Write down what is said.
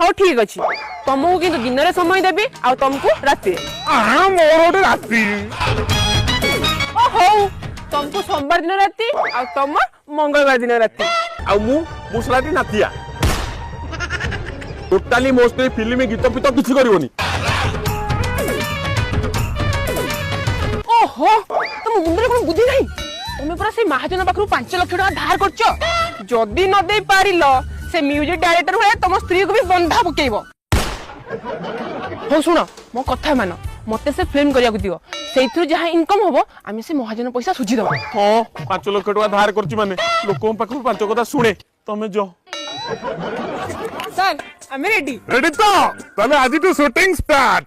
ହଉ ଠିକ ଅଛି ତମକୁ କିନ୍ତୁ ଦିନରେ ସମୟ ଦେବି ଆଉ ତମକୁ ରାତିରେ। ମୋର ଗୋଟେ ରାତି ହଉ ତମକୁ ସୋମବାର ଦିନ ରାତି ଆଉ ତମ ମଙ୍ଗଳବାର ଦିନ ରାତି। ଆଉ ମୁଁ ସଲାଟି ନାତିଆ ଟୋଟାଲି ମୋ ସ୍ତ୍ରୀ ଫିଲ୍ମ ଗୀତ ଫିତ କିଛି କରିବନି। ଓହୋ ତମ ମୁଣ୍ଡରେ କଣ ବୁଦ୍ଧି ନାହିଁ? ତମେ ପୁରା ସେଇ ମହାଜନ ପାଖରୁ 5 ଲକ୍ଷ ଟଙ୍କା ଧାର କରିଛ। ଯଦି ନ ଦେଇ ପାରିଲ ସେ ମ୍ୟୁଜିକ ଡାଇରେକ୍ଟର ଭଳିଆ ତମ ସ୍ତ୍ରୀକୁ ବି ବନ୍ଧା ପକେଇବ। ହଉ ଶୁଣ ମୋ କଥା ମାନ, ମତେ ସେ ଫିଲ୍ମ କରିବାକୁ ଦିଅ, ସେଇଥିରୁ ଯାହା ଇନକମ ହବ ଆମେ ସେ ମହାଜନ ପଇସା ସୁଝିଦବା। ହଁ 5 ଲକ୍ଷ ଟଙ୍କା ଧାର କରିଛି ମାନେ ଲୋକଙ୍କ ପାଖରୁ 5 କଥା ଶୁଣେ। ତମେ ଯ ସାର୍ ଆମେ ରେଡି। ରେଡି ତ? ତାହେଲେ ଆଜିଠୁ ସୁଟିଂ ଷ୍ଟାର୍ଟ।